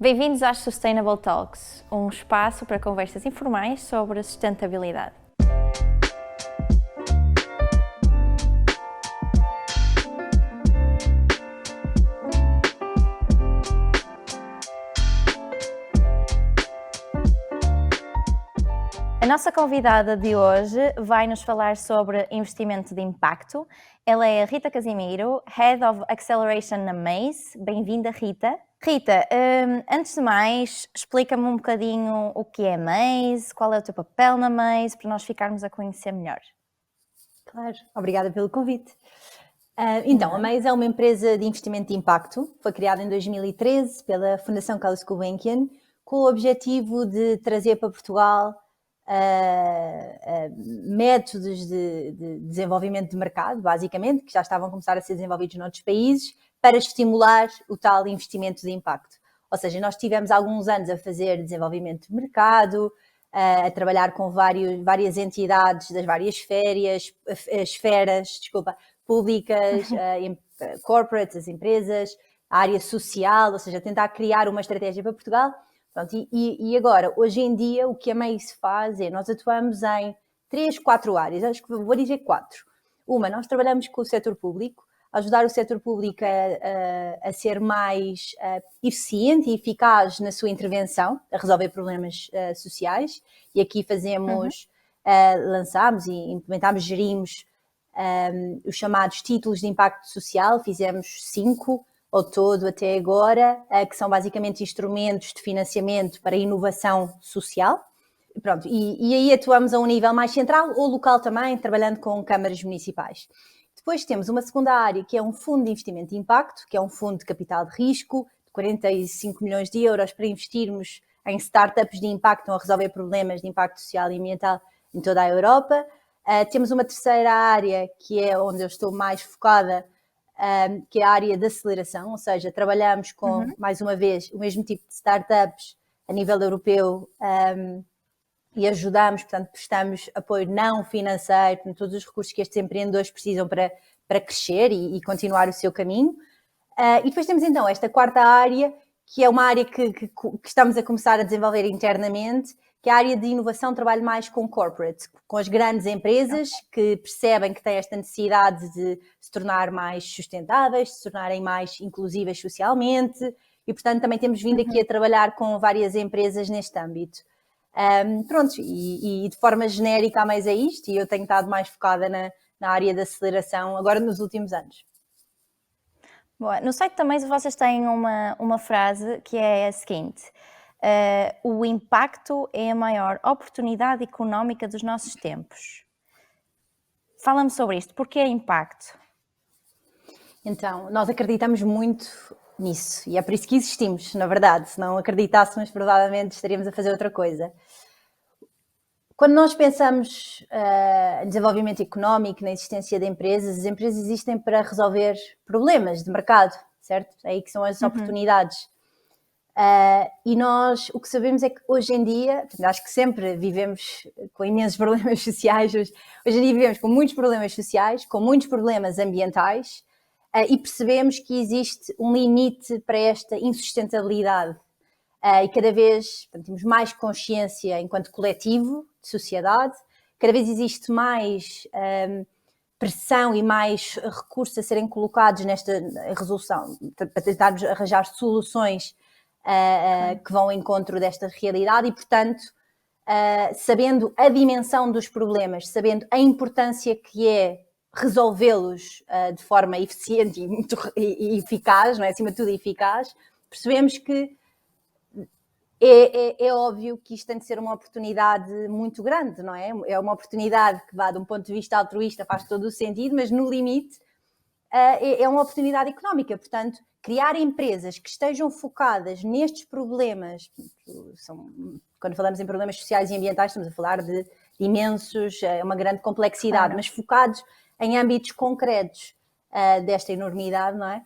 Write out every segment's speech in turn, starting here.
Bem-vindos às Sustainable Talks, um espaço para conversas informais sobre sustentabilidade. A nossa convidada de hoje vai nos falar sobre investimento de impacto. Ela é a Rita Casimiro, Head of Acceleration na Maze. Bem-vinda, Rita. Rita, antes de mais, explica-me um bocadinho o que é a Maze, qual é o teu papel na Maze, para nós ficarmos a conhecer melhor. Claro, obrigada pelo convite. A Maze é uma empresa de investimento de impacto, foi criada em 2013 pela Fundação Carlos Gulbenkian, com o objetivo de trazer para Portugal métodos de desenvolvimento de mercado, basicamente, que já estavam a começar a ser desenvolvidos noutros países, para estimular o tal investimento de impacto. Ou seja, nós tivemos alguns anos a fazer desenvolvimento de mercado, a trabalhar com várias entidades das várias esferas públicas, corporates, as empresas, a área social, ou seja, tentar criar uma estratégia para Portugal. Pronto, e agora, hoje em dia, o que a Maze faz é, nós atuamos em 3, 4 áreas, acho que vou dizer 4. Uma, nós trabalhamos com o setor público, ajudar o setor público a ser mais eficiente e eficaz na sua intervenção, a resolver problemas sociais. E aqui fazemos, lançámos e implementámos, gerimos os chamados títulos de impacto social, fizemos 5 ao todo até agora, que são basicamente instrumentos de financiamento para inovação social. Pronto, e aí atuamos a um nível mais central ou local também, trabalhando com câmaras municipais. Depois temos uma segunda área, que é um fundo de investimento de impacto, que é um fundo de capital de risco, de 45 milhões de euros para investirmos em startups de impacto, a resolver problemas de impacto social e ambiental em toda a Europa. Temos uma terceira área, que é onde eu estou mais focada, que é a área de aceleração, ou seja, trabalhamos com, mais uma vez, o mesmo tipo de startups a nível europeu, e ajudamos, portanto, prestamos apoio não financeiro, todos os recursos que estes empreendedores precisam para crescer e continuar o seu caminho. E depois temos então esta quarta área, que é uma área que estamos a começar a desenvolver internamente, que é a área de inovação, trabalho mais com corporates, com as grandes empresas que percebem que têm esta necessidade de se tornar mais sustentáveis, de se tornarem mais inclusivas socialmente, e portanto também temos vindo aqui a trabalhar com várias empresas neste âmbito. Pronto, e de forma genérica a mais é isto, e eu tenho estado mais focada na área da aceleração agora nos últimos anos. Boa. No site também vocês têm uma frase que é a seguinte: o impacto é a maior oportunidade económica dos nossos tempos. Fala-me sobre isto, porquê impacto? Então, nós acreditamos muito nisso e é por isso que existimos, na verdade. Se não acreditássemos, provavelmente estaríamos a fazer outra coisa. Quando nós pensamos em desenvolvimento económico, na existência de empresas, as empresas existem para resolver problemas de mercado, certo? É aí que são as oportunidades. E nós, o que sabemos é que hoje em dia, acho que sempre vivemos com imensos problemas sociais, hoje em dia vivemos com muitos problemas sociais, com muitos problemas ambientais, e percebemos que existe um limite para esta insustentabilidade. E cada vez temos mais consciência enquanto coletivo de sociedade, cada vez existe mais pressão e mais recursos a serem colocados nesta resolução, para tentarmos arranjar soluções que vão ao encontro desta realidade e, portanto, sabendo a dimensão dos problemas, sabendo a importância que é resolvê-los de forma eficiente e eficaz, não é? Acima de tudo eficaz, percebemos que é óbvio que isto tem de ser uma oportunidade muito grande, não é? É uma oportunidade que, de um ponto de vista altruísta, faz todo o sentido, mas no limite é uma oportunidade económica. Portanto, criar empresas que estejam focadas nestes problemas, quando falamos em problemas sociais e ambientais, estamos a falar de imensos, uma grande complexidade, mas focados em âmbitos concretos desta enormidade, não é?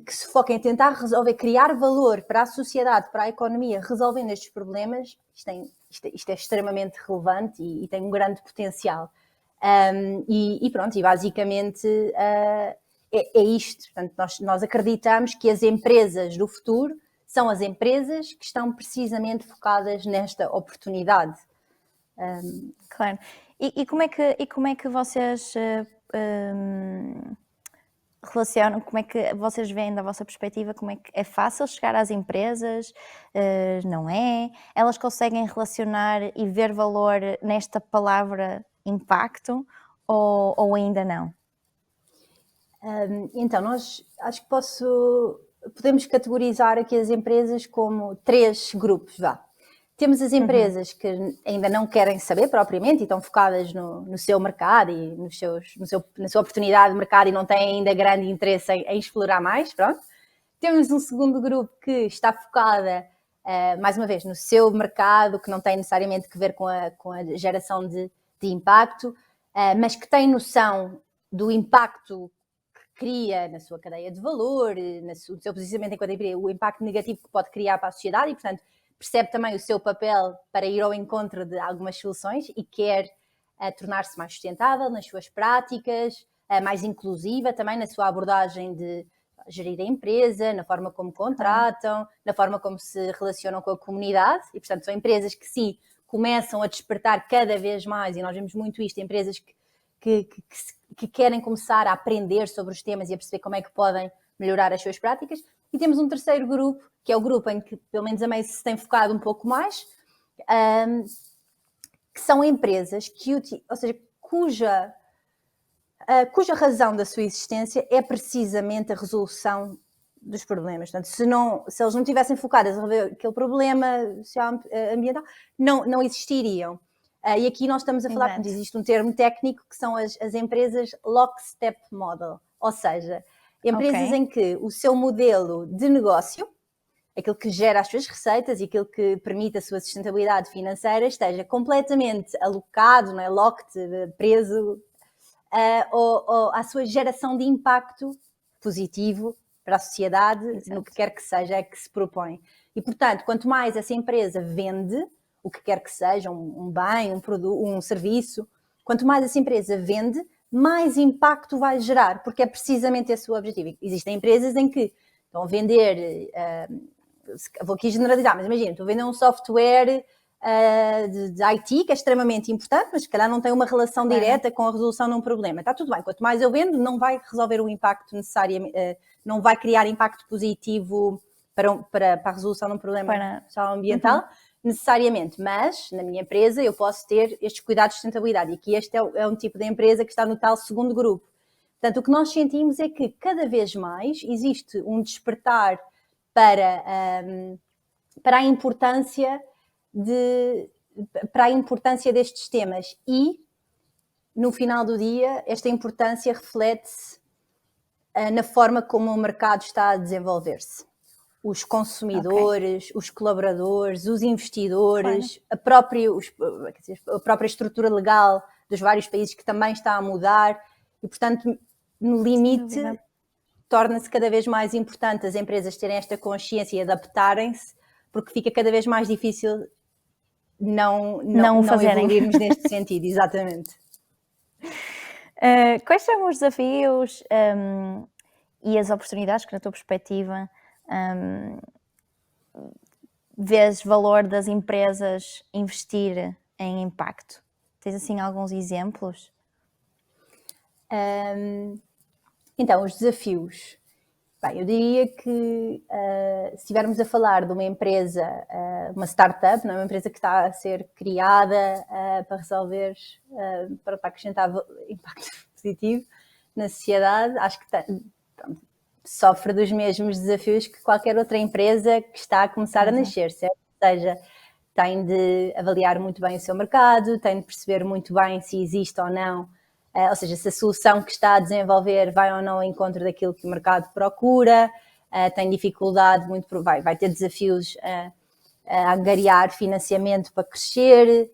Que se foquem em tentar resolver, criar valor para a sociedade, para a economia, resolvendo estes problemas, isto é extremamente relevante e tem um grande potencial. E pronto, e basicamente é isto. Portanto, nós acreditamos que as empresas do futuro são as empresas que estão precisamente focadas nesta oportunidade. Claro. E como é que vocês relacionam, como é que vocês veem da vossa perspectiva, como é que é fácil chegar às empresas, não é? Elas conseguem relacionar e ver valor nesta palavra impacto ou ainda não? Então, nós acho que podemos categorizar aqui as empresas como 3 grupos, vá. Temos as empresas que ainda não querem saber propriamente e estão focadas no seu mercado e na sua oportunidade de mercado e não têm ainda grande interesse em explorar mais, pronto. Temos um segundo grupo que está focada, mais uma vez, no seu mercado, que não tem necessariamente que ver com a geração de impacto, mas que tem noção do impacto que cria na sua cadeia de valor, no seu posicionamento enquanto empresa, o impacto negativo que pode criar para a sociedade e, portanto, percebe também o seu papel para ir ao encontro de algumas soluções e quer tornar-se mais sustentável nas suas práticas, mais inclusiva também na sua abordagem de gerir a empresa, na forma como contratam, na forma como se relacionam com a comunidade e, portanto, são empresas que sim, começam a despertar cada vez mais e nós vemos muito isto, empresas que querem começar a aprender sobre os temas e a perceber como é que podem melhorar as suas práticas. E temos um terceiro grupo, que é o grupo em que, pelo menos a Mace se tem focado um pouco mais, que são empresas ou seja, cuja razão da sua existência é precisamente a resolução dos problemas. Portanto, se eles não tivessem focados a resolver aquele problema ambiental, não existiriam. E aqui nós estamos a falar, portanto, existe um termo técnico que são as empresas lockstep model, ou seja, empresas em que o seu modelo de negócio, aquilo que gera as suas receitas e aquilo que permite a sua sustentabilidade financeira, esteja completamente alocado, não é? Locked, preso, à sua geração de impacto positivo para a sociedade, no que quer que seja que se propõe. E, portanto, quanto mais essa empresa vende, o que quer que seja, um bem, um produto, um serviço, quanto mais essa empresa vende, mais impacto vai gerar, porque é precisamente esse o objetivo. Existem empresas em que estão a vender, vou aqui generalizar, mas imagina, estou a vender um software de IT, que é extremamente importante, mas se calhar não tem uma relação direta com a resolução de um problema. Está tudo bem, quanto mais eu vendo, não vai resolver o impacto necessariamente, não vai criar impacto positivo para a resolução de um problema ambiental, necessariamente, mas na minha empresa eu posso ter estes cuidados de sustentabilidade e aqui este é um tipo de empresa que está no tal segundo grupo. Portanto, o que nós sentimos é que cada vez mais existe um despertar para a importância destes temas e, no final do dia, esta importância reflete-se na forma como o mercado está a desenvolver-se. Os consumidores, os colaboradores, os investidores, a própria estrutura legal dos vários países que também está a mudar e, portanto, no limite, torna-se cada vez mais importante as empresas terem esta consciência e adaptarem-se, porque fica cada vez mais difícil não evoluirmos neste sentido, exatamente. Quais são os desafios e as oportunidades que, na tua perspectiva, vês valor das empresas investir em impacto? Tens assim alguns exemplos? Então, os desafios. Bem, eu diria que se estivermos a falar de uma empresa, uma startup, não é? Uma empresa que está a ser criada para resolver, para acrescentar impacto positivo na sociedade, acho que sofre dos mesmos desafios que qualquer outra empresa que está a começar a nascer, certo? Ou seja, tem de avaliar muito bem o seu mercado, tem de perceber muito bem se existe ou não, ou seja, se a solução que está a desenvolver vai ou não ao encontro daquilo que o mercado procura, tem dificuldade, vai ter desafios a angariar financiamento para crescer,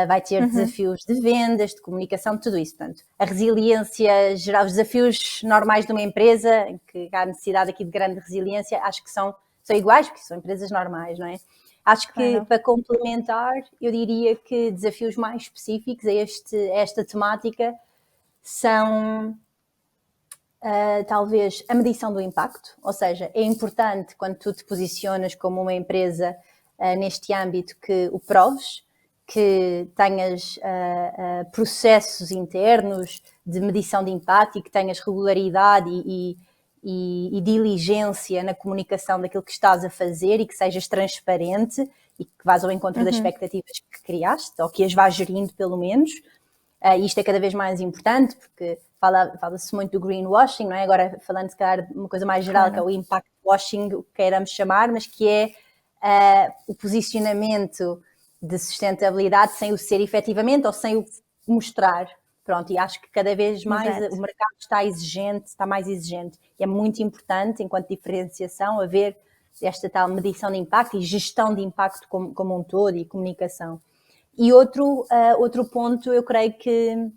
vai ter desafios de vendas, de comunicação, tudo isso. Portanto, a resiliência geral, os desafios normais de uma empresa, em que há necessidade aqui de grande resiliência, acho que são iguais, porque são empresas normais, não é? Acho que, para complementar, eu diria que desafios mais específicos a esta temática são talvez a medição do impacto, ou seja, é importante quando tu te posicionas como uma empresa neste âmbito que o proves, que tenhas processos internos de medição de impacto e que tenhas regularidade e diligência na comunicação daquilo que estás a fazer e que sejas transparente e que vás ao encontro das expectativas que criaste, ou que as vás gerindo pelo menos. Isto é cada vez mais importante porque fala-se muito do greenwashing, não é? Agora falando se calhar de uma coisa mais geral, que é o impact washing, o que queiramos chamar, mas que é o posicionamento de sustentabilidade sem o ser efetivamente ou sem o mostrar. Pronto, e acho que cada vez mais o mercado está mais exigente. E é muito importante, enquanto diferenciação, haver esta tal medição de impacto e gestão de impacto como um todo e comunicação. E outro ponto, eu creio que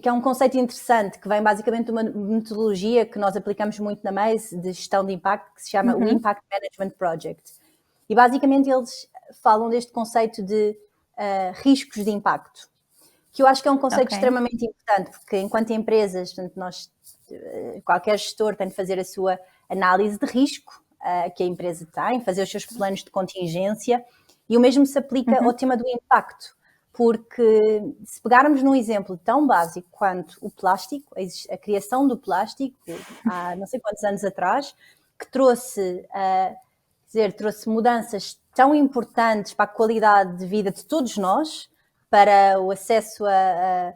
é um conceito interessante, que vem basicamente de uma metodologia que nós aplicamos muito na Maze, de gestão de impacto, que se chama o Impact Management Project. E basicamente eles falam deste conceito de riscos de impacto, que eu acho que é um conceito extremamente importante, porque enquanto empresas, portanto, qualquer gestor tem de fazer a sua análise de risco que a empresa tem, fazer os seus planos de contingência, e o mesmo se aplica ao tema do impacto, porque se pegarmos num exemplo tão básico quanto o plástico, a criação do plástico, há não sei quantos anos atrás, que trouxe mudanças tão importantes para a qualidade de vida de todos nós, para o acesso a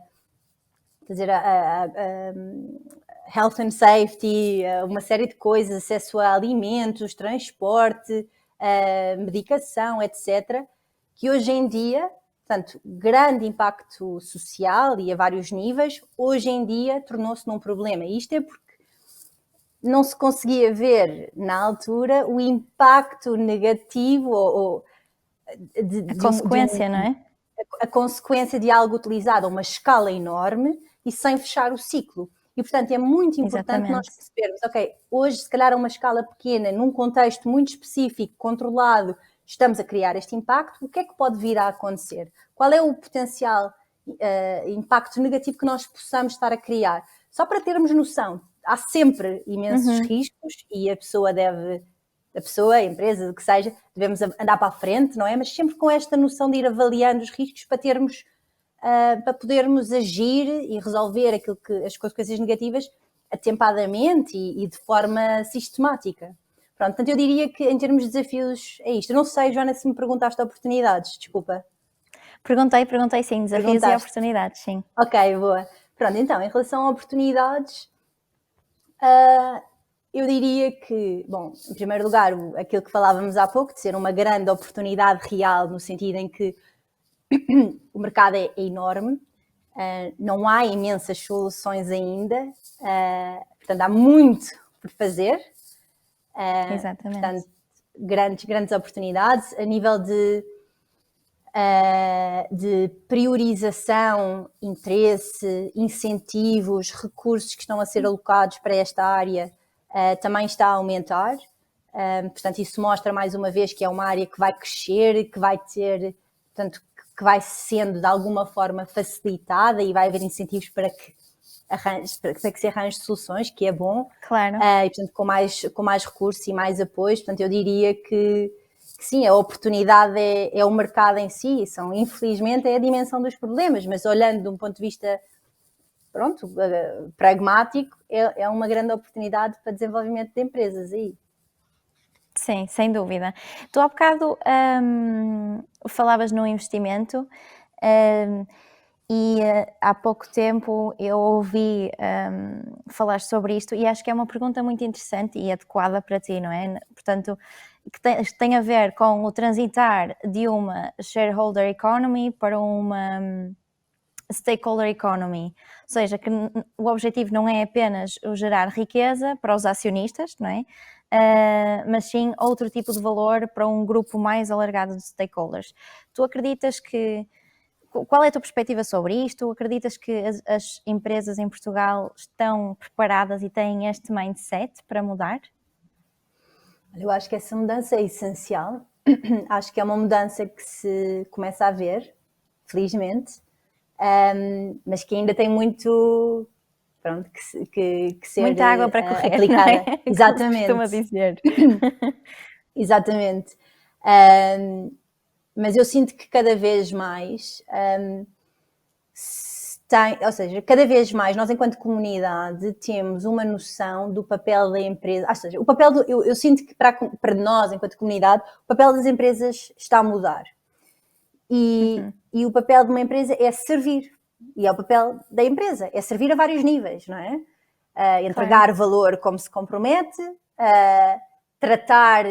health and safety, uma série de coisas, acesso a alimentos, transporte, medicação, etc., que hoje em dia, portanto, grande impacto social e a vários níveis, hoje em dia tornou-se num problema. E isto é porque não se conseguia ver na altura o impacto negativo ou a consequência, não é? A consequência de algo utilizado a uma escala enorme e sem fechar o ciclo. E, portanto, é muito importante nós percebermos, ok, hoje, se calhar a uma escala pequena, num contexto muito específico, controlado, estamos a criar este impacto, o que é que pode vir a acontecer? Qual é o potencial impacto negativo que nós possamos estar a criar? Só para termos noção, há sempre imensos riscos e a empresa, o que seja, devemos andar para a frente, não é? Mas sempre com esta noção de ir avaliando os riscos para podermos agir e resolver as consequências negativas atempadamente e de forma sistemática. Pronto, portanto, eu diria que em termos de desafios é isto. Eu não sei, Joana, se me perguntaste oportunidades, desculpa. Perguntei sim, desafios e oportunidades, sim. Ok, boa. Pronto, então, em relação a oportunidades, eu diria que, bom, em primeiro lugar, aquilo que falávamos há pouco, de ser uma grande oportunidade real, no sentido em que o mercado é enorme, não há imensas soluções ainda, portanto, há muito por fazer. Exatamente. Portanto, grandes oportunidades a nível de priorização, interesse, incentivos, recursos que estão a ser alocados para esta área também está a aumentar. Portanto, isso mostra mais uma vez que é uma área que vai crescer, que vai ter, portanto, que vai sendo de alguma forma facilitada e vai haver incentivos para que se arranje soluções, que é bom. Claro. E, portanto, com mais recursos e mais apoios, portanto, eu diria que sim, a oportunidade é o mercado em si, infelizmente é a dimensão dos problemas, mas olhando de um ponto de vista pragmático, é uma grande oportunidade para desenvolvimento de empresas aí. Sim, sem dúvida. Tu há bocado falavas no investimento e há pouco tempo eu ouvi falar sobre isto e acho que é uma pergunta muito interessante e adequada para ti, não é? Portanto, que tem a ver com o transitar de uma shareholder economy para uma stakeholder economy, ou seja, que o objetivo não é apenas o gerar riqueza para os acionistas, não é? Mas sim outro tipo de valor para um grupo mais alargado de stakeholders. Tu acreditas que... Qual é a tua perspectiva sobre isto? Acreditas que as empresas em Portugal estão preparadas e têm este mindset para mudar? Eu acho que essa mudança é essencial. Acho que é uma mudança que se começa a ver, felizmente. mas que ainda tem muito, pronto, que ser muita água para correr, aplicada. não é? Exatamente. Como se costuma dizer. Exatamente. Mas eu sinto que cada vez mais ou seja, cada vez mais nós enquanto comunidade temos uma noção do papel da empresa, ou seja, o papel eu sinto que para nós enquanto comunidade o papel das empresas está a mudar e o papel de uma empresa é servir, e é o papel da empresa, é servir a vários níveis, não é? Entregar valor como se compromete, tratar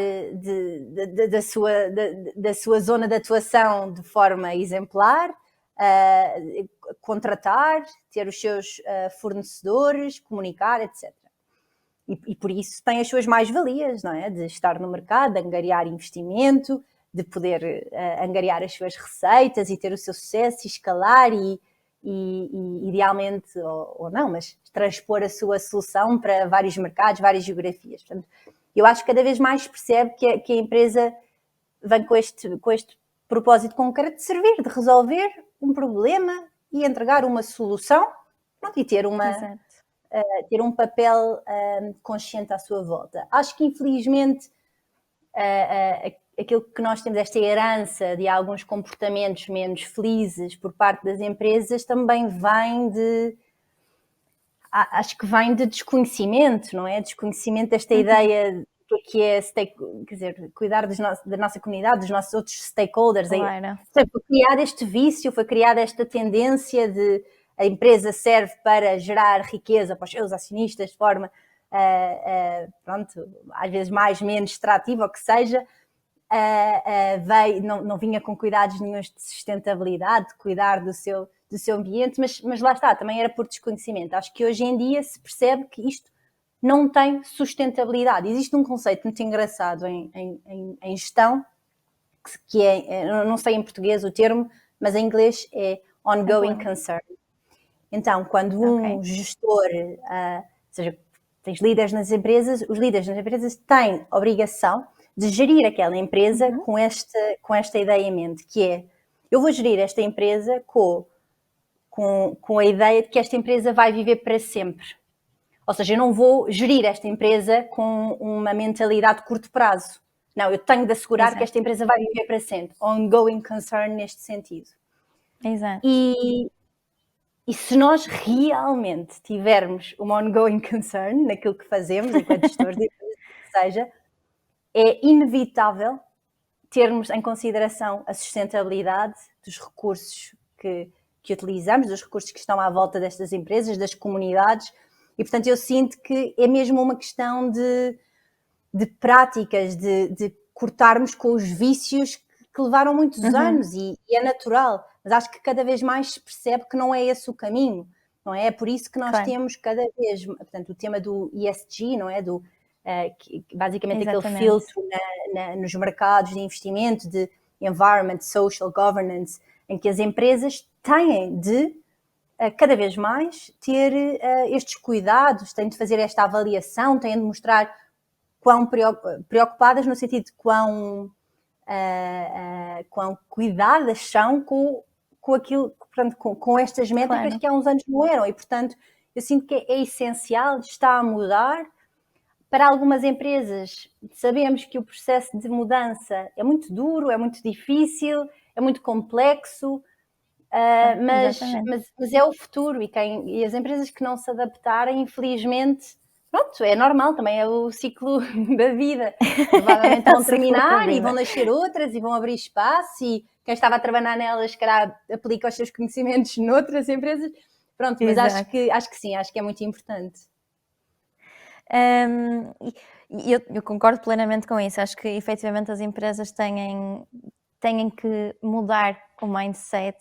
da sua zona de atuação de forma exemplar, contratar, ter os seus fornecedores, comunicar, etc. E por isso tem as suas mais-valias, não é? De estar no mercado, de angariar investimento, de poder angariar as suas receitas e ter o seu sucesso e escalar e idealmente, ou não, mas transpor a sua solução para vários mercados, várias geografias. Portanto, eu acho que cada vez mais percebe que a empresa vem com este propósito concreto de servir, de resolver um problema e entregar uma solução, pronto, e ter um papel consciente à sua volta. Acho que, infelizmente, aquilo que nós temos, esta herança de alguns comportamentos menos felizes por parte das empresas, também vem acho que vem de desconhecimento, não é? Desconhecimento desta ideia do que é quer dizer, cuidar da nossa comunidade, dos nossos outros stakeholders. Claro. Foi criado este vício, foi criada esta tendência de a empresa serve para gerar riqueza para os seus acionistas de forma, pronto, às vezes mais, menos extrativa, ou que seja, não vinha com cuidados nenhum de sustentabilidade, de cuidar do seu ambiente, mas lá está, também era por desconhecimento. Acho que hoje em dia se percebe que isto não tem sustentabilidade. Existe um conceito muito engraçado em gestão, que é, não sei em português o termo, mas em inglês é ongoing concern. Então, quando um gestor, ou seja, tens líderes nas empresas, os líderes nas empresas têm obrigação de gerir aquela empresa com esta ideia em mente, que é, eu vou gerir esta empresa com a ideia de que esta empresa vai viver para sempre. Ou seja, eu não vou gerir esta empresa com uma mentalidade de curto prazo. Não, eu tenho de assegurar que esta empresa vai viver para sempre. Ongoing concern neste sentido. Exato. E se nós realmente tivermos uma ongoing concern naquilo que fazemos enquanto gestores de empresas, que seja, é inevitável termos em consideração a sustentabilidade dos recursos que utilizamos, dos recursos que estão à volta destas empresas, das comunidades, e portanto eu sinto que é mesmo uma questão de práticas, de cortarmos com os vícios que levaram muitos anos e é natural, mas acho que cada vez mais se percebe que não é esse o caminho, não é? É por isso que nós temos cada vez, portanto, o tema do ESG, não é? Basicamente aquele filtro nos mercados de investimento, de environment, social governance, em que as empresas têm de cada vez mais ter estes cuidados, têm de fazer esta avaliação, têm de mostrar quão preocupadas no sentido de quão cuidadas são com aquilo, portanto, com estas métricas que há uns anos não eram, e portanto eu sinto que é essencial, está a mudar. Para algumas empresas sabemos que o processo de mudança é muito duro, é muito difícil, é muito complexo, mas é o futuro, e as empresas que não se adaptarem, infelizmente, pronto, é normal, também é o ciclo da vida. Provavelmente vão terminar e vão nascer outras e vão abrir espaço, e quem estava a trabalhar nelas, se calhar, aplica os seus conhecimentos noutras empresas. Pronto, mas acho que sim, acho que é muito importante. Eu concordo plenamente com isso. Acho que efetivamente as empresas têm que mudar o mindset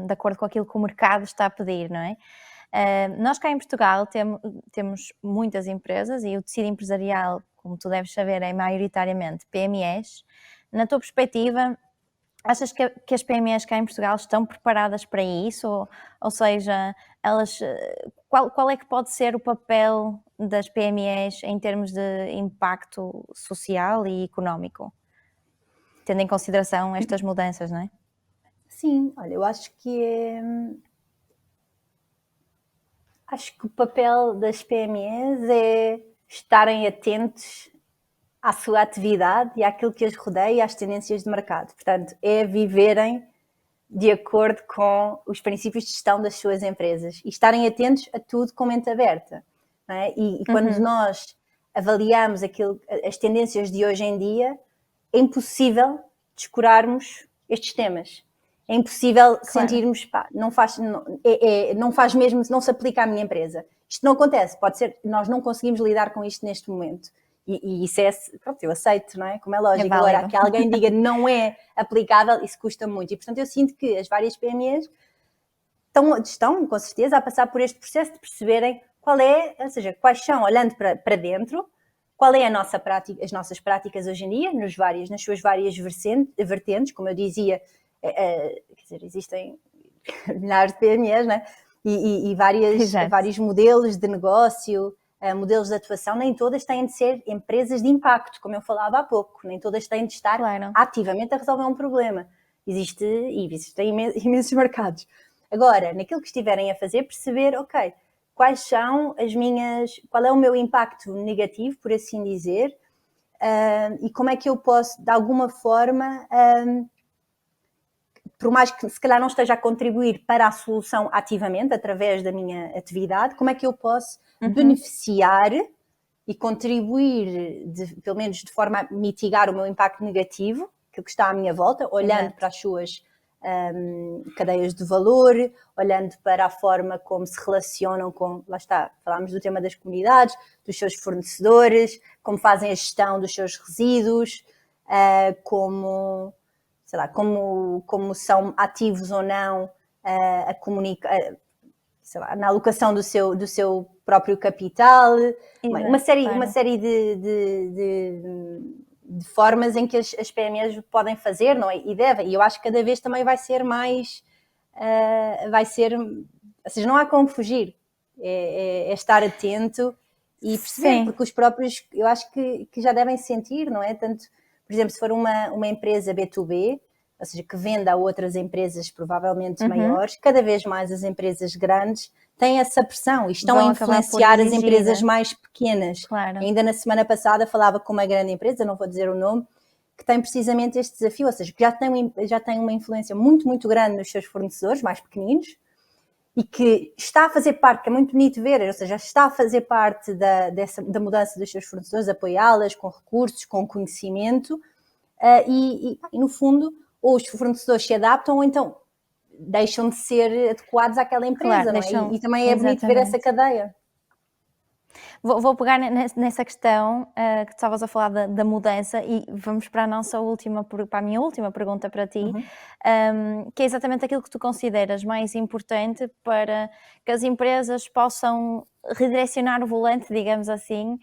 de acordo com aquilo que o mercado está a pedir, não é? Nós cá em Portugal temos muitas empresas e o tecido empresarial, como tu deves saber, é maioritariamente PMEs. Na tua perspectiva, achas que as PMEs cá em Portugal estão preparadas para isso? Ou seja, qual é que pode ser o papel das PMEs em termos de impacto social e económico? Tendo em consideração estas mudanças, não é? Sim, olha, eu acho que acho que o papel das PMEs é estarem atentos à sua atividade e àquilo que as rodeia e às tendências de mercado. Portanto, é viverem de acordo com os princípios de gestão das suas empresas e estarem atentos a tudo com mente aberta. Não é? E quando nós avaliamos as tendências de hoje em dia, é impossível descurarmos estes temas. É impossível sentirmos, pá, não faz mesmo, não se aplica à minha empresa. Isto não acontece, pode ser, nós não conseguimos lidar com isto neste momento. E isso é, pronto, eu aceito, não é? Como é lógico. Agora, que alguém diga não é aplicável, isso custa muito. E, portanto, eu sinto que as várias PMEs estão, com certeza, a passar por este processo de perceberem qual é, ou seja, quais são, olhando para dentro, qual é as nossas práticas hoje em dia, nas suas várias vertentes, como eu dizia, quer dizer, existem milhares de PMEs, né? E vários modelos de negócio, modelos de atuação, nem todas têm de ser empresas de impacto, como eu falava há pouco, nem todas têm de estar ativamente a resolver um problema. Existem imensos mercados. Agora, naquilo que estiverem a fazer, perceber, ok, qual é o meu impacto negativo, por assim dizer, e como é que eu posso, de alguma forma, por mais que se calhar não esteja a contribuir para a solução ativamente, através da minha atividade, como é que eu posso beneficiar e contribuir, pelo menos de forma a mitigar o meu impacto negativo, que está à minha volta, olhando para as suas cadeias de valor, olhando para a forma como se relacionam com, lá está, falámos do tema das comunidades, dos seus fornecedores, como fazem a gestão dos seus resíduos, como são ativos ou não a comunicar, na alocação do seu próprio capital, uma série de formas em que as PMEs podem fazer, não é? E devem, e eu acho que cada vez também vai ser mais, ou seja, não há como fugir, é estar atento e perceber, porque os próprios, eu acho que já devem sentir, não é? Tanto, por exemplo, se for uma empresa B2B, ou seja, que venda a outras empresas provavelmente maiores, cada vez mais as empresas grandes têm essa pressão e estão a influenciar as empresas mais pequenas. Claro. Ainda na semana passada falava com uma grande empresa, não vou dizer o nome, que tem precisamente este desafio, ou seja, que já tem uma influência muito, muito grande nos seus fornecedores mais pequeninos e que está a fazer parte, que é muito bonito ver, ou seja, está a fazer parte da mudança dos seus fornecedores, apoiá-las com recursos, com conhecimento e no fundo, ou os fornecedores se adaptam ou então deixam de ser adequados àquela empresa, não é? E também é bonito ver essa cadeia. Vou pegar nessa questão que estavas a falar da mudança e vamos para a minha última pergunta para ti, que é exatamente aquilo que tu consideras mais importante para que as empresas possam redirecionar o volante, digamos assim,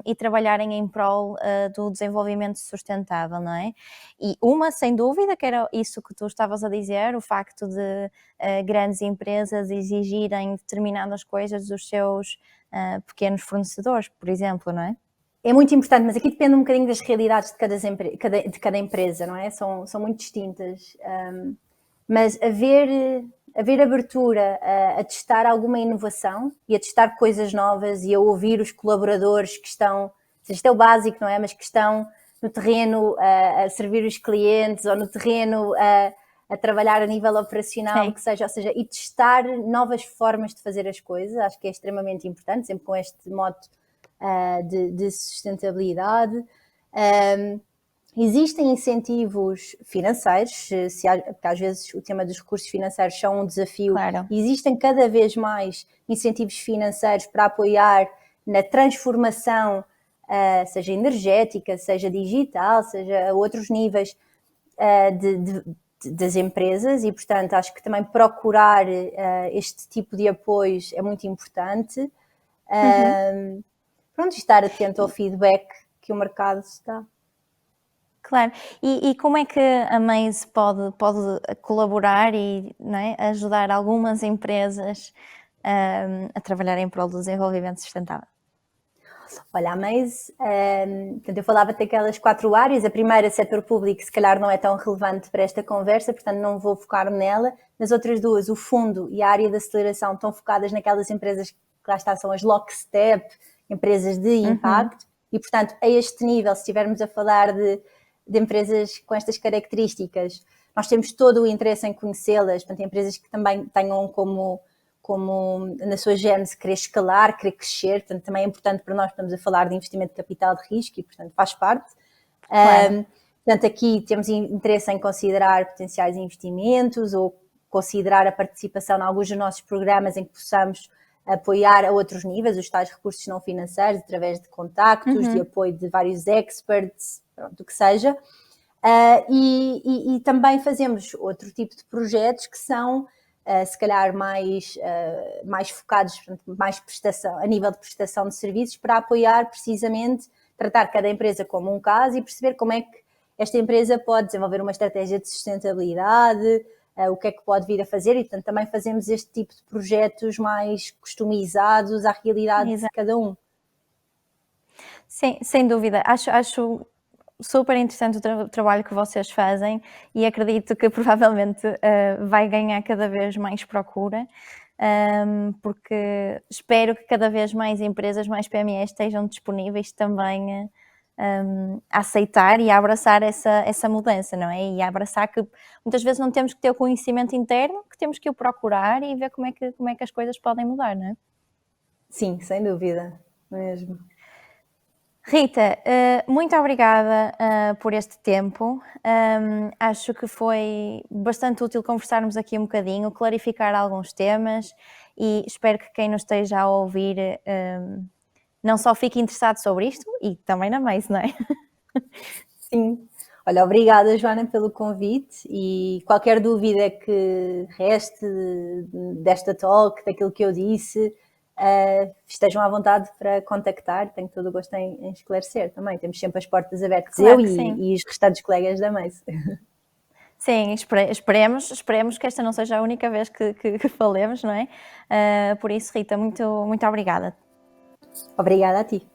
e trabalharem em prol do desenvolvimento sustentável, não é? E sem dúvida, que era isso que tu estavas a dizer, o facto de grandes empresas exigirem determinadas coisas dos seus pequenos fornecedores, por exemplo, não é? É muito importante, mas aqui depende um bocadinho das realidades de cada empresa, não é? São muito distintas. Mas haver abertura a testar alguma inovação e a testar coisas novas e a ouvir os colaboradores que estão, isto é o básico, não é? Mas que estão no terreno a servir os clientes ou no terreno a trabalhar a nível operacional, o que seja, ou seja, e testar novas formas de fazer as coisas, acho que é extremamente importante, sempre com este mote de sustentabilidade. Existem incentivos financeiros, porque às vezes o tema dos recursos financeiros são um desafio. Claro. Existem cada vez mais incentivos financeiros para apoiar na transformação, seja energética, seja digital, seja a outros níveis das empresas e, portanto, acho que também procurar este tipo de apoios é muito importante. Pronto, estar atento ao feedback que o mercado dá. Claro, e como é que a Maze pode colaborar e, não é, ajudar algumas empresas a trabalhar em prol do desenvolvimento sustentável? Olha, a Maze, portanto, eu falava daquelas 4 áreas. A primeira, setor público, se calhar não é tão relevante para esta conversa, portanto não vou focar nela. Nas outras duas, o fundo e a área de aceleração, estão focadas naquelas empresas que lá está, são as lockstep, empresas de impacto. E, portanto, a este nível, se estivermos a falar de empresas com estas características, nós temos todo o interesse em conhecê-las, portanto, empresas que também tenham como na sua gênese querer escalar, querer crescer, portanto também é importante para nós, estamos a falar de investimento de capital de risco e portanto faz parte. Claro. Portanto aqui temos interesse em considerar potenciais investimentos ou considerar a participação em alguns dos nossos programas em que possamos apoiar a outros níveis, os tais recursos não financeiros, através de contactos, de apoio de vários experts, pronto, o que seja. E também fazemos outro tipo de projetos que são se calhar mais focados, portanto, mais prestação, a nível de prestação de serviços, para apoiar precisamente, tratar cada empresa como um caso e perceber como é que esta empresa pode desenvolver uma estratégia de sustentabilidade, o que é que pode vir a fazer, e portanto também fazemos este tipo de projetos mais customizados à realidade de cada um. Sim, sem dúvida. Acho super interessante o trabalho que vocês fazem e acredito que provavelmente vai ganhar cada vez mais procura, porque espero que cada vez mais empresas, mais PMEs estejam disponíveis também a aceitar e a abraçar essa mudança, não é? E a abraçar que muitas vezes não temos que ter o conhecimento interno, que temos que o procurar e ver como é que as coisas podem mudar, não é? Sim, sem dúvida, mesmo. Rita, muito obrigada por este tempo. Acho que foi bastante útil conversarmos aqui um bocadinho, clarificar alguns temas e espero que quem nos esteja a ouvir não só fique interessado sobre isto e também na Maze, não é? Sim. Olha, obrigada, Joana, pelo convite, e qualquer dúvida que reste desta talk, daquilo que eu disse, estejam à vontade para contactar. Tenho todo o gosto em esclarecer também. Temos sempre as portas abertas, Claro eu que sim. e os restantes colegas da Maze. Sim, esperemos que esta não seja a única vez que falemos, não é? Por isso, Rita, muito, muito obrigada. Obrigada a ti.